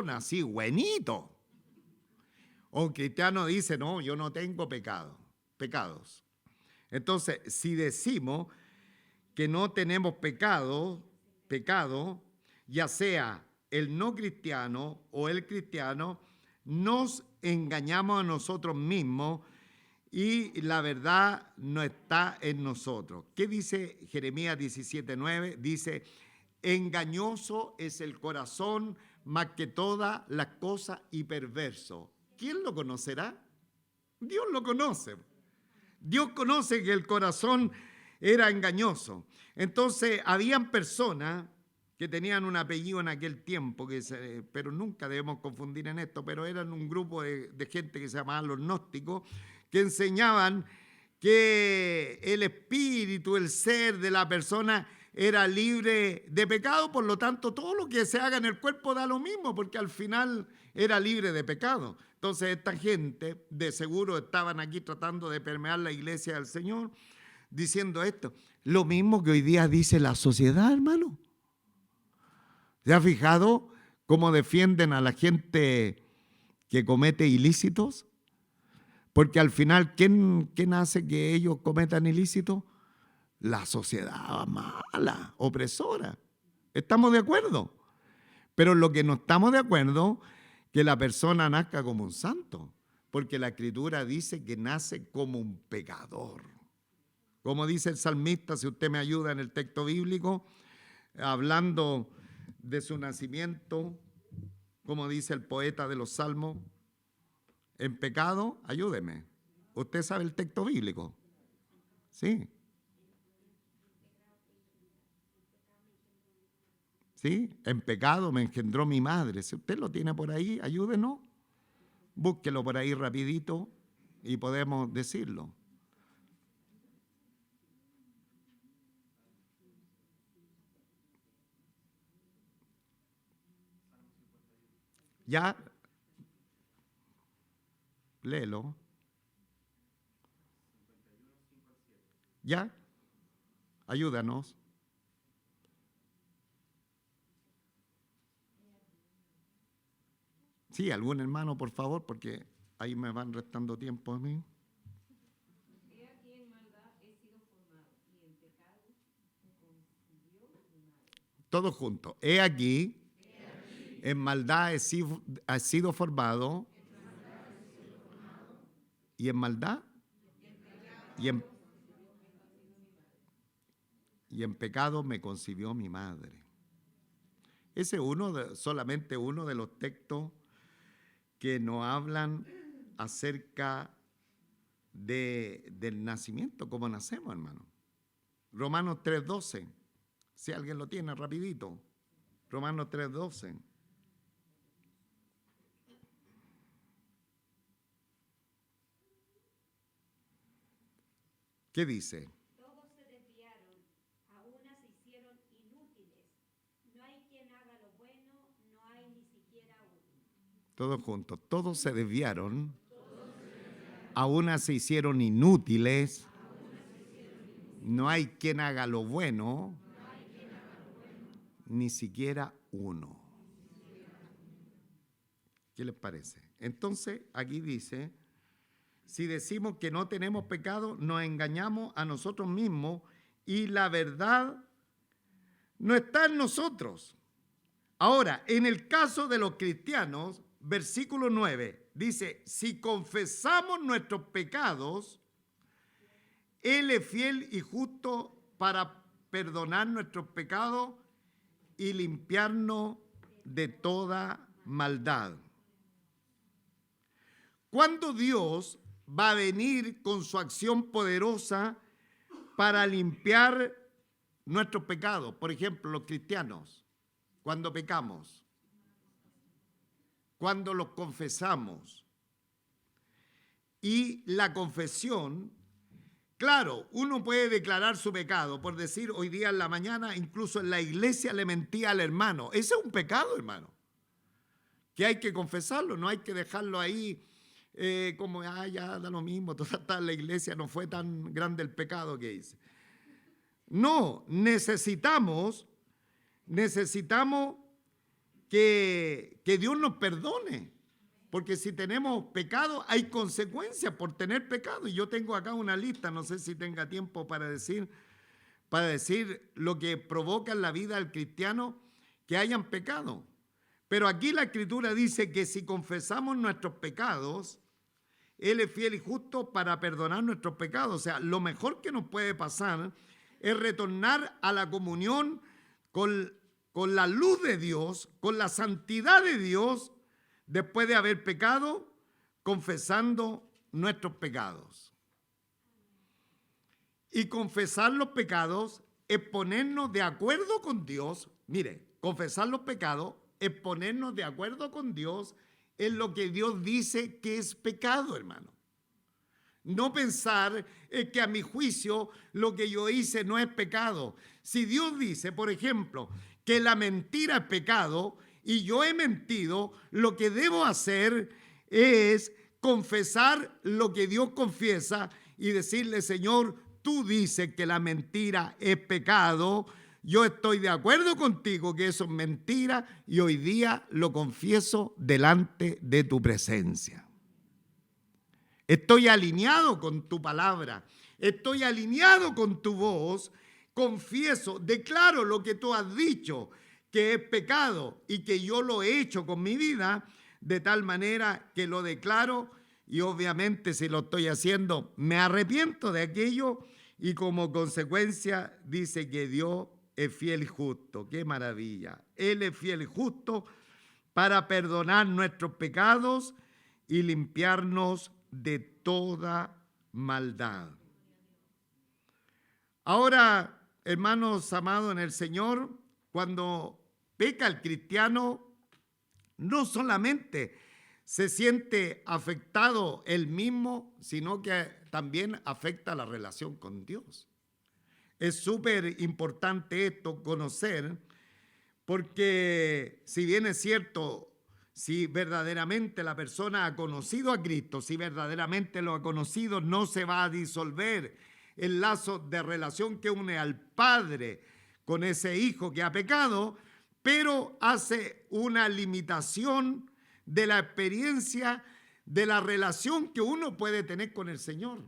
nací buenito. O un cristiano dice, no, yo no tengo pecados. Entonces, si decimos que no tenemos pecado, ya sea el no cristiano o el cristiano, nos engañamos a nosotros mismos y la verdad no está en nosotros. ¿Qué dice Jeremías 17:9? Dice, engañoso es el corazón más que todas las cosas y perverso. ¿Quién lo conocerá? Dios lo conoce. Dios conoce que el corazón era engañoso. Entonces, habían personas que tenían un apellido en aquel tiempo, pero nunca debemos confundir en esto, pero eran un grupo de gente que se llamaban los gnósticos, que enseñaban que el espíritu, el ser de la persona era libre de pecado, por lo tanto todo lo que se haga en el cuerpo da lo mismo, porque al final era libre de pecado. Entonces esta gente de seguro estaban aquí tratando de permear la iglesia del Señor, diciendo esto. Lo mismo que hoy día dice la sociedad, hermano. ¿Se ha fijado cómo defienden a la gente que comete ilícitos? Porque al final, ¿quién hace que ellos cometan ilícitos? La sociedad mala, opresora. ¿Estamos de acuerdo? Pero lo que no estamos de acuerdo, que la persona nazca como un santo, porque la Escritura dice que nace como un pecador. Como dice el salmista, si usted me ayuda en el texto bíblico, hablando de su nacimiento, como dice el poeta de los Salmos, en pecado, ayúdeme. ¿Usted sabe el texto bíblico? Sí. ¿Sí? En pecado me engendró mi madre. Si usted lo tiene por ahí, ayúdenos. Búsquelo por ahí rapidito y podemos decirlo. Ya, léelo. Ya, ayúdanos. Sí, algún hermano, por favor, porque ahí me van restando tiempo a mí. He aquí en maldad he sido formado, y en pecado me concibió mi madre. Todos juntos. He aquí, en maldad he sido formado, y en maldad, y en pecado me concibió mi madre. Ese es solamente uno de los textos que nos hablan acerca del nacimiento, cómo nacemos, hermano. Romanos 3:12, si alguien lo tiene rapidito. Romanos 3:12. ¿Qué dice? Todos se desviaron, a una se hicieron inútiles. No hay quien haga lo bueno, no hay ni siquiera uno. Todos juntos. Todos se desviaron, a una se hicieron inútiles. No hay quien haga lo bueno, ni siquiera uno. ¿Qué les parece? Entonces, aquí dice, si decimos que no tenemos pecado, nos engañamos a nosotros mismos y la verdad no está en nosotros. Ahora, en el caso de los cristianos, versículo 9, dice, si confesamos nuestros pecados, Él es fiel y justo para perdonar nuestros pecados y limpiarnos de toda maldad. ¿Cuándo Dios va a venir con su acción poderosa para limpiar nuestros pecados? Por ejemplo, los cristianos, cuando pecamos, cuando los confesamos. Y la confesión, claro, uno puede declarar su pecado, por decir, hoy día en la mañana, incluso en la iglesia le mentí al hermano. Ese es un pecado, hermano, que hay que confesarlo, no hay que dejarlo ahí como, ya da lo mismo, toda la iglesia no fue tan grande el pecado que hice. No, necesitamos que Dios nos perdone, porque si tenemos pecado hay consecuencias por tener pecado. Y yo tengo acá una lista, no sé si tenga tiempo para decir lo que provoca en la vida del cristiano que hayan pecado. Pero aquí la Escritura dice que si confesamos nuestros pecados, Él es fiel y justo para perdonar nuestros pecados. O sea, lo mejor que nos puede pasar es retornar a la comunión con la luz de Dios, con la santidad de Dios, después de haber pecado, confesando nuestros pecados. Y confesar los pecados es ponernos de acuerdo con Dios. Mire, confesar los pecados es ponernos de acuerdo con Dios en lo que Dios dice que es pecado, hermano. No pensar que a mi juicio lo que yo hice no es pecado. Si Dios dice, por ejemplo, que la mentira es pecado y yo he mentido, lo que debo hacer es confesar lo que Dios confiesa y decirle, Señor, tú dices que la mentira es pecado. Yo estoy de acuerdo contigo que eso es mentira y hoy día lo confieso delante de tu presencia. Estoy alineado con tu palabra, estoy alineado con tu voz, confieso, declaro lo que tú has dicho, que es pecado y que yo lo he hecho con mi vida, de tal manera que lo declaro y obviamente si lo estoy haciendo me arrepiento de aquello y como consecuencia dice que Dios es fiel y justo. ¡Qué maravilla! Él es fiel y justo para perdonar nuestros pecados y limpiarnos de toda maldad. Ahora, hermanos amados en el Señor, cuando peca el cristiano, no solamente se siente afectado él mismo, sino que también afecta la relación con Dios. Es súper importante esto, conocer, porque si bien es cierto, si verdaderamente la persona ha conocido a Cristo, si verdaderamente lo ha conocido, no se va a disolver el lazo de relación que une al Padre con ese hijo que ha pecado, pero hace una limitación de la experiencia de la relación que uno puede tener con el Señor.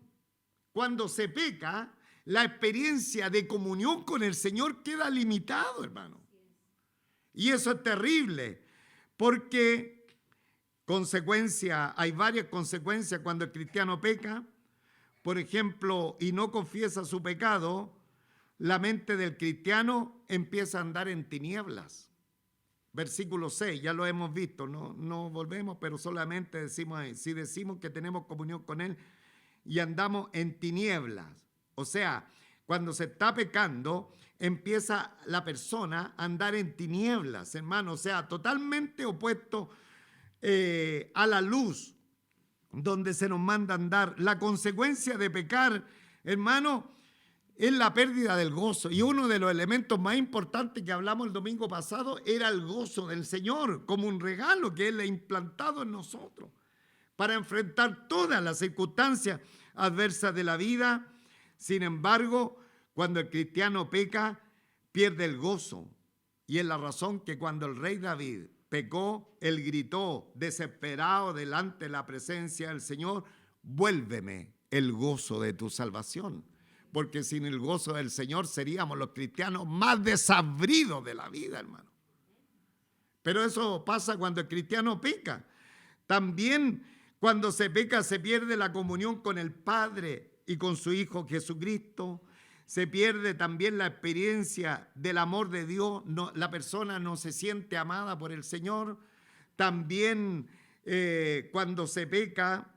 Cuando se peca, la experiencia de comunión con el Señor queda limitado, hermano. Y eso es terrible, porque hay varias consecuencias cuando el cristiano peca. Por ejemplo, y no confiesa su pecado, la mente del cristiano empieza a andar en tinieblas. Versículo 6, ya lo hemos visto, no volvemos, pero solamente decimos ahí, si decimos que tenemos comunión con Él y andamos en tinieblas. O sea, cuando se está pecando, empieza la persona a andar en tinieblas, hermano, o sea, totalmente opuesto a la luz, donde se nos manda a andar. La consecuencia de pecar, hermano, es la pérdida del gozo. Y uno de los elementos más importantes que hablamos el domingo pasado era el gozo del Señor, como un regalo que Él ha implantado en nosotros para enfrentar todas las circunstancias adversas de la vida. Sin embargo, Cuando el cristiano peca, pierde el gozo. Y es la razón que cuando el rey David pecó, él gritó desesperado delante de la presencia del Señor: vuélveme el gozo de tu salvación. Porque sin el gozo del Señor seríamos los cristianos más desabridos de la vida, hermano. Pero eso pasa cuando el cristiano peca. También cuando se peca se pierde la comunión con el Padre y con su Hijo Jesucristo. Se pierde también la experiencia del amor de Dios. La persona no se siente amada por el Señor. También cuando se peca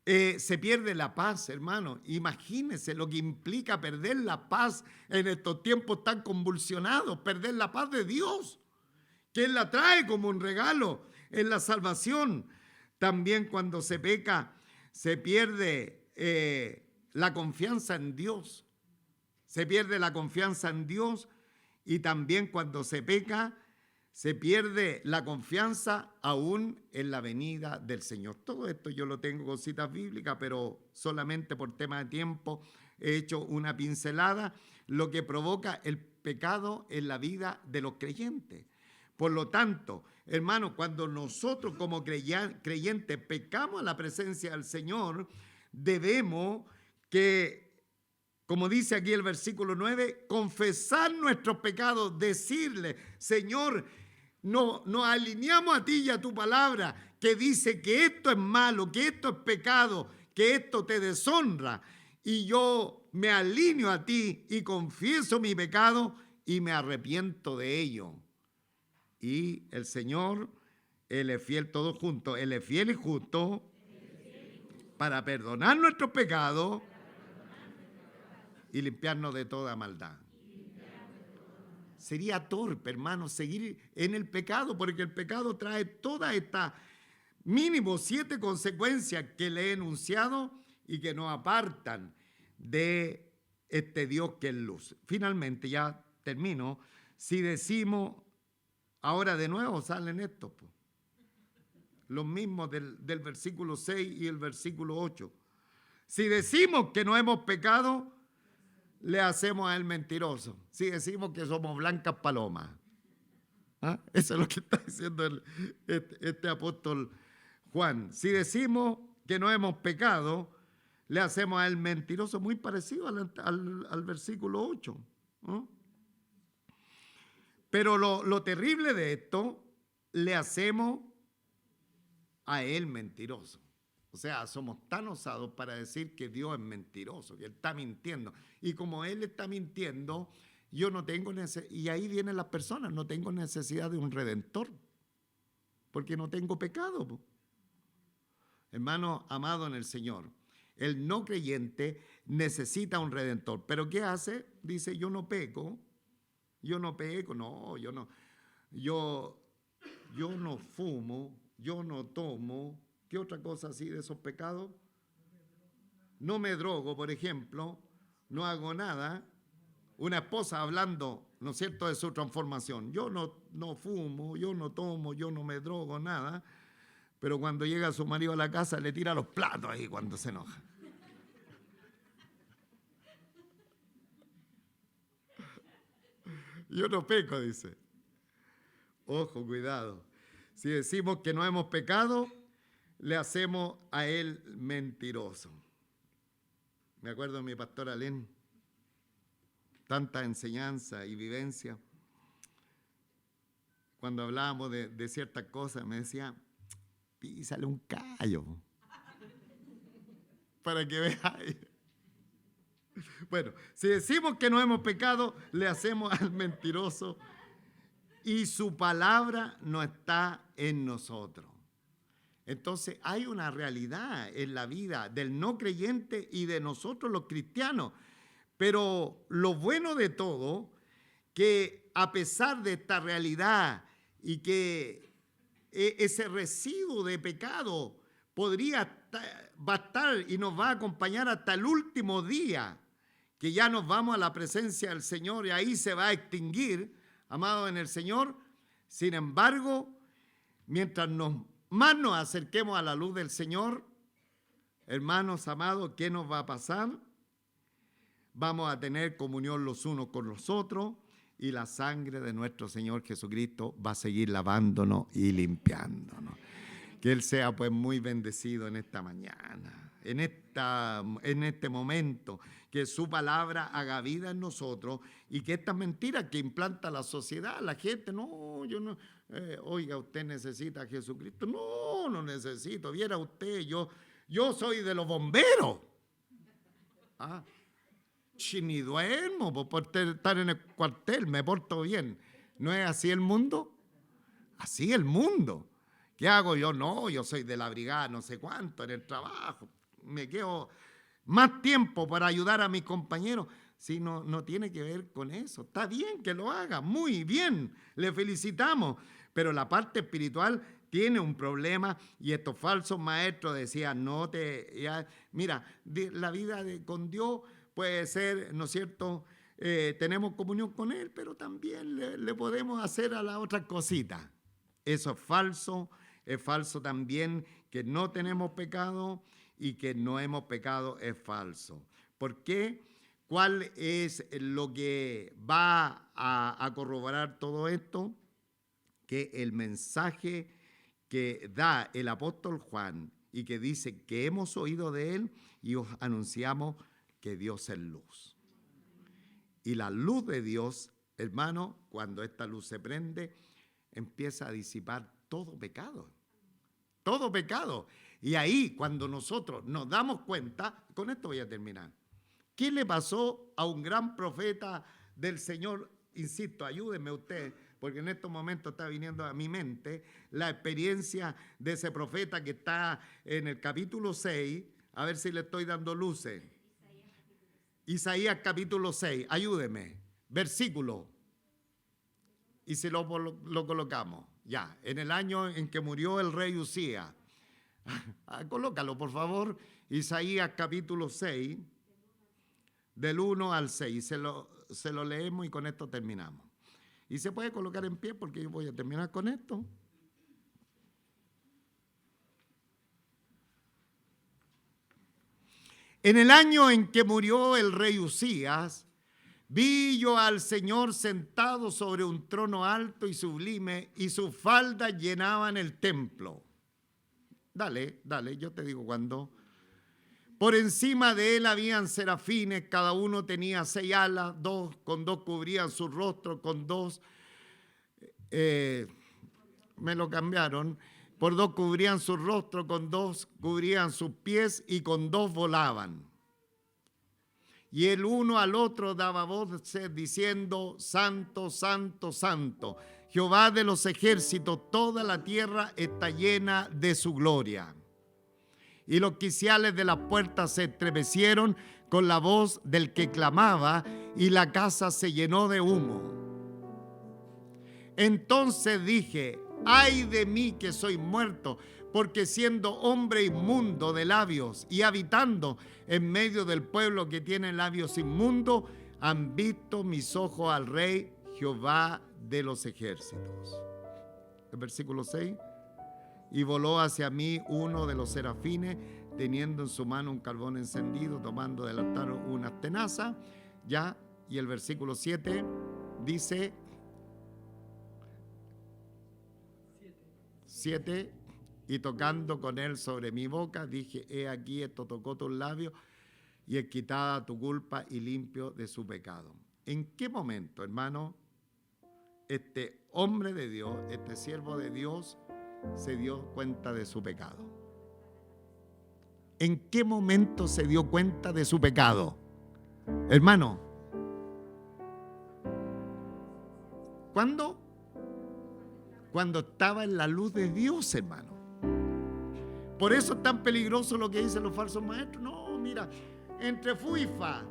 se pierde la paz, hermano. Imagínense lo que implica perder la paz en estos tiempos tan convulsionados, perder la paz de Dios, que Él la trae como un regalo en la salvación. También cuando se peca, se pierde la confianza en Dios. Se pierde la confianza en Dios, y también cuando se peca, se pierde la confianza aún en la venida del Señor. Todo esto yo lo tengo con citas bíblicas, pero solamente por tema de tiempo he hecho una pincelada, lo que provoca el pecado en la vida de los creyentes. Por lo tanto, hermanos, cuando nosotros como creyentes pecamos a la presencia del Señor, debemos que, como dice aquí el versículo 9, confesar nuestros pecados, decirle: Señor, nos alineamos a ti y a tu palabra, que dice que esto es malo, que esto es pecado, que esto te deshonra. Y yo me alineo a ti y confieso mi pecado y me arrepiento de ello. Y el Señor, Él es fiel, todos juntos, Él es fiel y justo para perdonar nuestros pecados y limpiarnos de toda maldad. Sería torpe, hermano, seguir en el pecado, porque el pecado trae todas estas mínimo 7 consecuencias que le he enunciado y que nos apartan de este Dios que es luz. Finalmente, ya termino, si decimos, ahora de nuevo salen estos, los mismos del versículo 6 y el versículo 8. Si decimos que no hemos pecado, le hacemos a él mentiroso. Si decimos que somos blancas palomas. ¿Ah? Eso es lo que está diciendo este apóstol Juan. Si decimos que no hemos pecado, le hacemos a él mentiroso, muy parecido al versículo 8. ¿No? Pero lo terrible de esto, le hacemos a él mentiroso. O sea, somos tan osados para decir que Dios es mentiroso, que Él está mintiendo. Y como Él está mintiendo, yo no tengo necesidad, y ahí vienen las personas, no tengo necesidad de un redentor, porque no tengo pecado. Hermano amado en el Señor, el no creyente necesita un redentor. ¿Pero qué hace? Dice: yo no peco, no, yo no fumo, yo no tomo. ¿Qué otra cosa así de esos pecados? No me drogo, por ejemplo, no hago nada. Una esposa hablando, ¿no es cierto?, de su transformación. Yo no fumo, yo no tomo, yo no me drogo, nada. Pero cuando llega su marido a la casa le tira los platos ahí cuando se enoja. Yo no peco, dice. Ojo, cuidado. Si decimos que no hemos pecado, le hacemos a él mentiroso. Me acuerdo de mi pastor Alén, tanta enseñanza y vivencia. Cuando hablábamos de ciertas cosas, me decía: písale un callo para que veáis. Bueno, si decimos que no hemos pecado, le hacemos al mentiroso y su palabra no está en nosotros. Entonces hay una realidad en la vida del no creyente y de nosotros los cristianos. Pero lo bueno de todo, que a pesar de esta realidad y que ese residuo de pecado va a estar y nos va a acompañar hasta el último día, que ya nos vamos a la presencia del Señor y ahí se va a extinguir, amados en el Señor. Sin embargo, mientras más nos acerquemos a la luz del Señor, hermanos amados, ¿qué nos va a pasar? vamos a tener comunión los unos con los otros y la sangre de nuestro Señor Jesucristo va a seguir lavándonos y limpiándonos. Que Él sea pues muy bendecido en esta mañana, en este momento, que su palabra haga vida en nosotros y que estas mentiras que implanta la sociedad, la gente, no, yo no, oiga, usted necesita a Jesucristo, no necesito, viera usted, yo soy de los bomberos. Ni duermo por estar en el cuartel, me porto bien. ¿No es así el mundo? Así el mundo. ¿Qué hago yo? No, yo soy de la brigada no sé cuánto en el trabajo. Me quedo más tiempo para ayudar a mis compañeros. Si no tiene que ver con eso. Está bien que lo haga, muy bien, le felicitamos. Pero la parte espiritual tiene un problema y estos falsos maestros decían, mira, la vida con Dios puede ser, ¿no es cierto? Tenemos comunión con Él, pero también le podemos hacer a las otras cositas. Eso es falso también que no tenemos pecado y que no hemos pecado es falso. ¿Por qué? ¿Cuál es lo que va a corroborar todo esto? Que el mensaje que da el apóstol Juan y que dice que hemos oído de Él y os anunciamos que Dios es luz. Y la luz de Dios, hermano, cuando esta luz se prende, empieza a disipar todo pecado. Todo pecado. Y ahí, cuando nosotros nos damos cuenta, con esto voy a terminar. ¿Qué le pasó a un gran profeta del Señor? Insisto, ayúdenme usted, porque en estos momentos está viniendo a mi mente la experiencia de ese profeta que está en el capítulo 6. A ver si le estoy dando luces. Isaías capítulo 6, ayúdeme. Versículo. Y si lo colocamos. Ya, en el año en que murió el rey Usías. Colócalo, por favor. Isaías capítulo 6, del 1 al 6. Se lo leemos y con esto terminamos. Y se puede colocar en pie porque yo voy a terminar con esto. En el año en que murió el rey Usías, vi yo al Señor sentado sobre un trono alto y sublime, y sus faldas llenaban el templo. Dale, yo te digo cuándo. Por encima de él habían serafines, cada uno tenía 6 alas, con dos cubrían su rostro, con 2, me lo cambiaron, por 2 cubrían su rostro, con 2 cubrían sus pies y con 2 volaban. Y el uno al otro daba voces diciendo, Santo, Santo, Santo, Jehová de los ejércitos, toda la tierra está llena de su gloria. Y los quiciales de las puertas se estremecieron con la voz del que clamaba, y la casa se llenó de humo. Entonces dije, ay de mí que soy muerto, porque siendo hombre inmundo de labios y habitando en medio del pueblo que tiene labios inmundos, han visto mis ojos al Rey Jehová de los ejércitos. El versículo 6. Y voló hacia mí uno de los serafines, teniendo en su mano un carbón encendido, tomando del altar unas tenazas. Ya, y el versículo 7 dice, 7, y tocando con él sobre mi boca, dije, he aquí, esto tocó tus labios, y es quitada tu culpa y limpio de su pecado. ¿En qué momento, hermano, este hombre de Dios, este siervo de Dios, se dio cuenta de su pecado? ¿En qué momento se dio cuenta de su pecado? Hermano, ¿cuándo? Cuando estaba en la luz de Dios, hermano. Por eso es tan peligroso lo que dicen los falsos maestros. No, mira, entre fu y fa.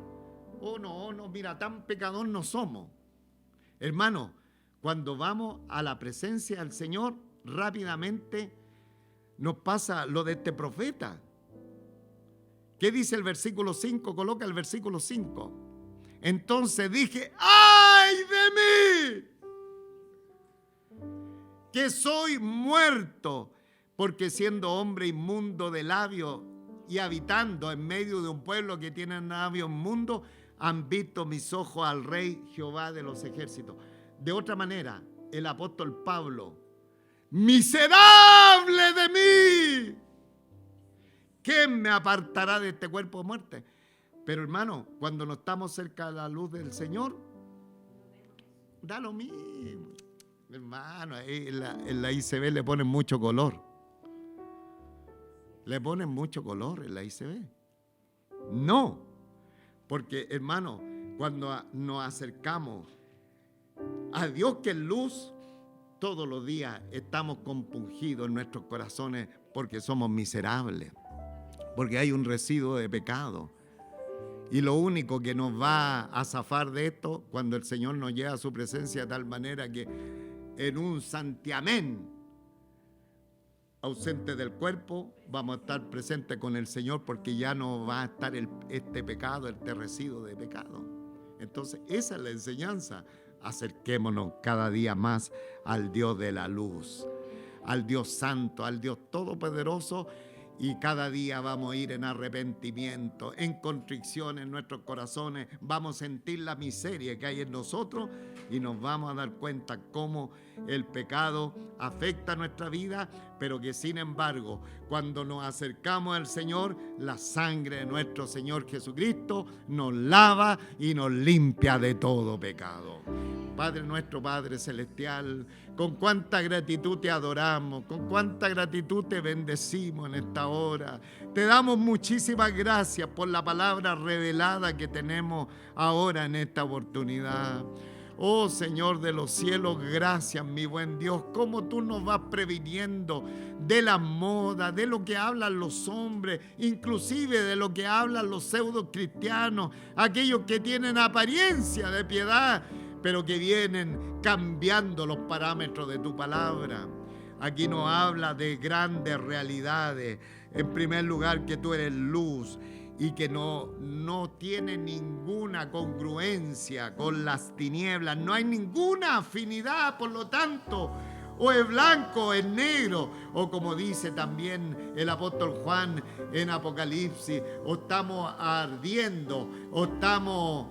Oh, no, mira, tan pecador no somos. Hermano, cuando vamos a la presencia del Señor, rápidamente nos pasa lo de este profeta. ¿Qué dice el versículo 5? Coloca el versículo 5. Entonces dije, ¡ay de mí! Que soy muerto, porque siendo hombre inmundo de labios y habitando en medio de un pueblo que tiene labios inmundos, han visto mis ojos al Rey Jehová de los ejércitos. De otra manera, el apóstol Pablo, miserable de mí, ¿quién me apartará de este cuerpo de muerte? Pero hermano, cuando no estamos cerca de la luz del Señor, da lo mismo. Hermano, en la ICB le ponen mucho color. Le ponen mucho color en la ICB. No, porque hermano, cuando nos acercamos a Dios que es luz, todos los días estamos compungidos en nuestros corazones porque somos miserables, porque hay un residuo de pecado. Y lo único que nos va a zafar de esto, cuando el Señor nos lleva a su presencia de tal manera que en un santiamén ausente del cuerpo, vamos a estar presentes con el Señor, porque ya no va a estar este pecado, este residuo de pecado. Entonces, esa es la enseñanza. Acerquémonos cada día más al Dios de la luz, al Dios santo, al Dios todopoderoso, y cada día vamos a ir en arrepentimiento, en contrición en nuestros corazones. Vamos a sentir la miseria que hay en nosotros y nos vamos a dar cuenta cómo el pecado afecta nuestra vida, pero que sin embargo, cuando nos acercamos al Señor, la sangre de nuestro Señor Jesucristo nos lava y nos limpia de todo pecado. Padre nuestro, Padre celestial, con cuánta gratitud te adoramos, con cuánta gratitud te bendecimos en esta hora. Te damos muchísimas gracias por la palabra revelada que tenemos ahora en esta oportunidad. Oh Señor de los cielos, gracias mi buen Dios, cómo tú nos vas previniendo de la moda, de lo que hablan los hombres, inclusive de lo que hablan los pseudo cristianos, aquellos que tienen apariencia de piedad, pero que vienen cambiando los parámetros de tu palabra. Aquí nos habla de grandes realidades. En primer lugar, que tú eres luz y que no tiene ninguna congruencia con las tinieblas. No hay ninguna afinidad, por lo tanto, o es blanco o es negro, o como dice también el apóstol Juan en Apocalipsis, o estamos ardiendo, o estamos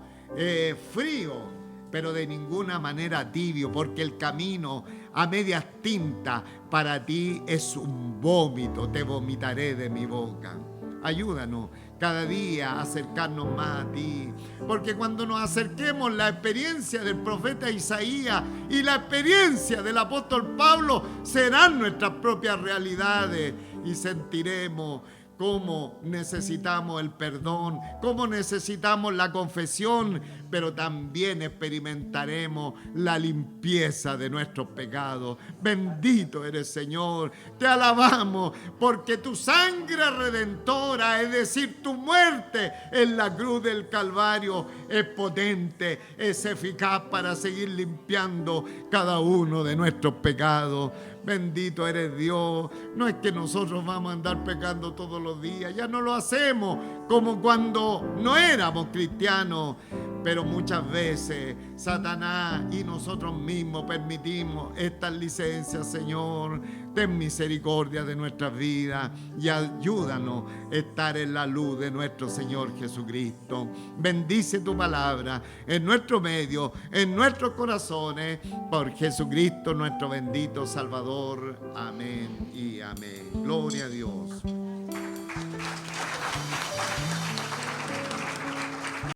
fríos, pero de ninguna manera tibio, porque el camino a medias tintas para ti es un vómito, te vomitaré de mi boca. Ayúdanos cada día a acercarnos más a ti, porque cuando nos acerquemos, la experiencia del profeta Isaías y la experiencia del apóstol Pablo serán nuestras propias realidades, y sentiremos cómo necesitamos el perdón, cómo necesitamos la confesión, pero también experimentaremos la limpieza de nuestros pecados. Bendito eres, Señor, te alabamos, porque tu sangre redentora, es decir, tu muerte en la cruz del Calvario, es potente, es eficaz para seguir limpiando cada uno de nuestros pecados. Bendito eres Dios. No es que nosotros vamos a andar pecando todos los días, ya no lo hacemos como cuando no éramos cristianos, pero muchas veces Satanás y nosotros mismos permitimos estas licencias. Señor, ten misericordia de nuestras vidas y ayúdanos a estar en la luz de nuestro Señor Jesucristo. Bendice tu palabra en nuestro medio, en nuestros corazones, por Jesucristo nuestro bendito Salvador. Amén y amén. Gloria a Dios.